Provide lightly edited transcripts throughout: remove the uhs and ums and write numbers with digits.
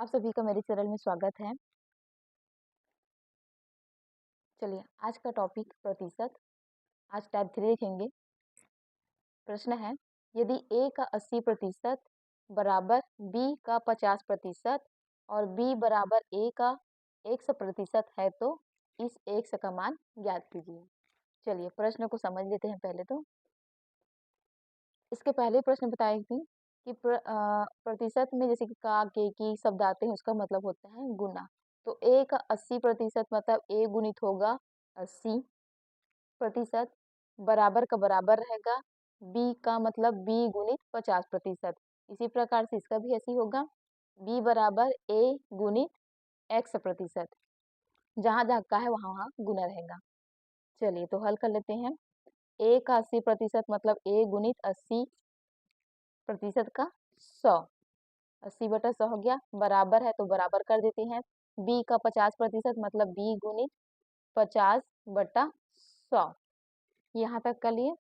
आप सभी का मेरे चैनल में स्वागत है। चलिए आज का टॉपिक प्रतिशत। आज टाइप 3 देखेंगे। प्रश्न है, यदि a का 80% बराबर b का 50% और b बराबर a का 100% है तो इस x का मान ज्ञात कीजिए। चलिए प्रश्न को समझ लेते हैं। पहले तो इसके पहले प्रश्न बताई थी कि प्रतिशत में जैसे कि का, के, की शब्द आते हैं, उसका मतलब होता है गुना। तो a का 80% मतलब a गुणित होगा 80%, बराबर का बराबर रहेगा। b का मतलब b गुणित 50%। इसी प्रकार से इसका भी ऐसी होगा, b बराबर a गुणित x%। जहाँ जहाँ का है वहाँ वहाँ गुना रहेगा। चलिए तो हल कर लेते हैं। a का 80% मतलब a गुणित 80% का 100। 80/100 हो गया, बराबर है तो बराबर कर देते हैं। b का 50% मतलब b गुणित 50/100। यहाँ तक कर लिए।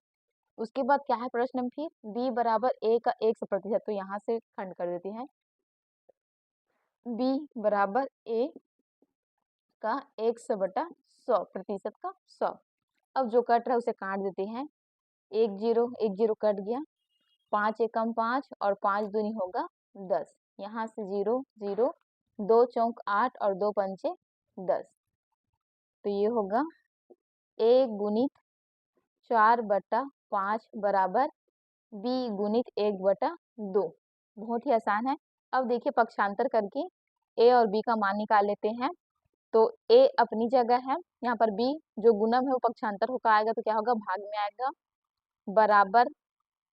उसके बाद क्या है प्रश्न में, फिर b बराबर a का 100%, तो यहाँ से खंड कर देते हैं। b बराबर a का 100/100, का 100। अब जो कट रहा है उसे काट देते हैं। 1 0 1 0 कट गया। 5 एकम 5 और 5 दूनी होगा 10। यहाँ से 0 0, 2 चौक 8 और 2 पंचे 10। तो ये होगा a गुणित 4/5 बराबर b गुणित 1/2। बहुत ही आसान है। अब देखिए पक्षांतर करके a और b का मान निकाल लेते हैं। तो a अपनी जगह है, यहाँ पर b जो गुणम है वो पक्षांतर होकर आएगा तो क्या होगा, भाग में आएगा। बराबर,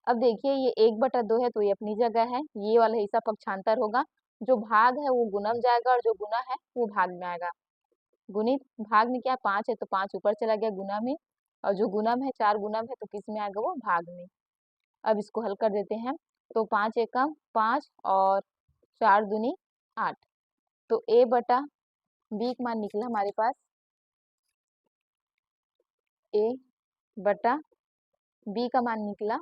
अब देखिए ये 1/2 है तो ये अपनी जगह है, ये वाला हिस्सा पक्षांतर होगा। जो भाग है वो गुणम जाएगा और जो गुना है वो भाग में आएगा। गुणित भाग में क्या, 5 है तो 5 ऊपर चला गया गुना में, और जो गुणम है 4 गुणम है तो किस में आएगा, वो भाग में। अब इसको हल कर देते हैं। तो 5 एकम 5 और 4 दूनी 8। तो a बटा b का मान निकला हमारे पास a बटा b का मान निकला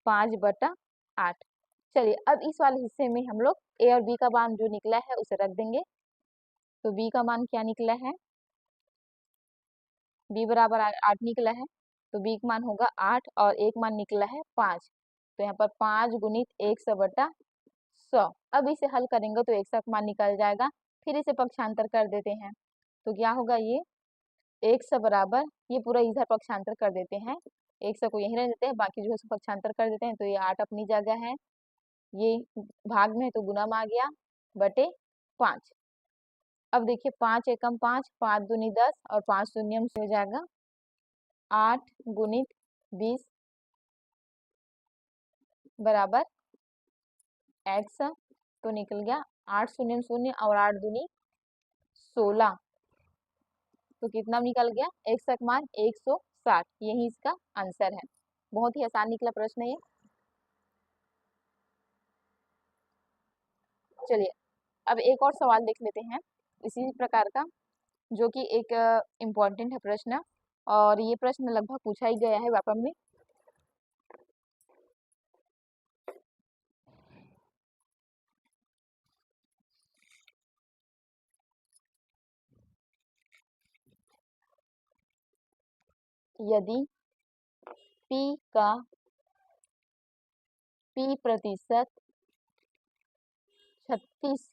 5/8। चलिए अब इस वाले हिस्से में हम लोग a और b का मान जो निकला है उसे रख देंगे। तो b का मान क्या निकला है, b बराबर 8 निकला है, तो b का मान होगा 8 और एक मान निकला है 5। तो यहाँ पर 5 गुणित 100/100। अब इसे हल करेंगे तो 100 का मान निकल जाएगा। फिर इसे पक्षांतर कर देते हैं तो क्या होगा, ये 100 बराबर, ये पूरा इधर पक्षांतर कर देते हैं। 100 को यहीं रह देते हैं, बाकी जो है पक्षांतर कर देते हैं। तो ये 8 अपनी जगह है, ये भाग में है तो गुना में आ गया बटे 5। अब देखिए 5 एकम 5, 5 दूनी 10 और 5 शून्यम से हो जाएगा 8 गुणित 20 बराबर x। तो निकल गया 8 शून्य शून्य और 8 दूनी 16। तो कितना निकल गया, x का मान 160। यही इसका आंसर है। बहुत ही आसान निकला प्रश्न ये। चलिए अब एक और सवाल देख लेते हैं इसी प्रकार का, जो कि एक इम्पोर्टेंट है प्रश्न, और ये प्रश्न लगभग पूछा ही गया है व्यापम में। यदि p का p% 36,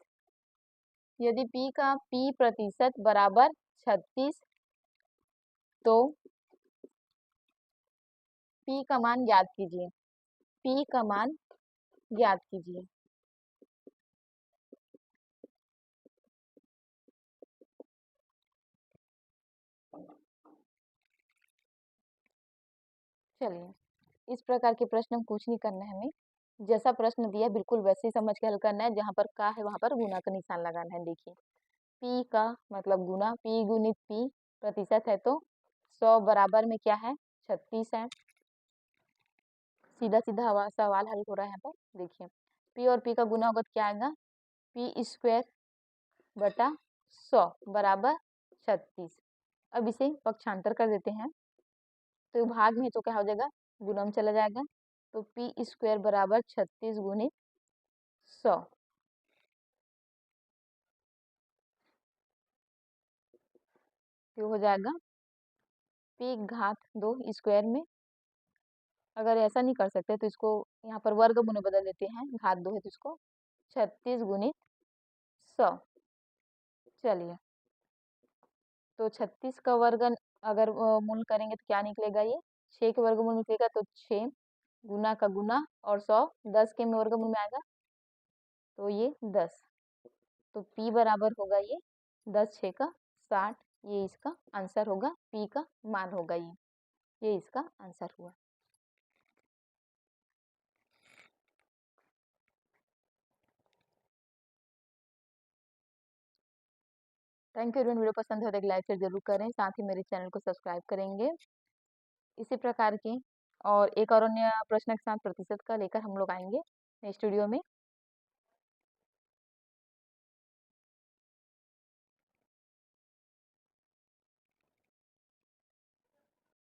यदि p का p% बराबर 36 तो p का मान ज्ञात कीजिए। p का मान ज्ञात कीजिए। चलिए इस प्रकार के प्रश्न हम कुछ नहीं करना है हमें, जैसा प्रश्न दिया बिल्कुल वैसे ही समझ के हल करना है। जहाँ पर का है वहाँ पर गुना का निशान लगाना है। देखिए p का मतलब गुना, p गुणित p प्रतिशत है तो 100 बराबर में क्या है, 36 है। सीधा सीधा सवाल हल हो रहा है यहाँ पर। देखिए p और p का गुना होगा तो क्या आएगा, p² बटा 100 बराबर 36। अब इसे पक्षांतर कर देते हैं तो भाग में तो क्या हो जाएगा, गुणम चला जाएगा। तो p² बराबर 36 गुणित 100। तो हो जाएगा p घात 2 स्क्वायर में। अगर ऐसा नहीं कर सकते तो इसको यहाँ पर वर्गमूल में बदल देते हैं, घात 2 है तो इसको 36 गुणित 100। चलिए, तो 36 का वर्ग अगर मूल करेंगे तो क्या निकलेगा, ये 6 के वर्गमूल निकलेगा तो 6 गुना का गुना और 100 10 के में वर्गमूल में आएगा तो ये 10। तो p बराबर होगा ये 10 6 का 60, ये इसका आंसर होगा, p का मान होगा ये इसका आंसर हुआ। Thank you. वीडियो पसंद है तो एक लाइक शेयर जरूर करें, साथ ही मेरे चैनल को सब्सक्राइब करेंगे। इसी प्रकार के और एक और अन्य प्रश्न के साथ प्रतिशत का लेकर हम लोग आएंगे स्टूडियो में।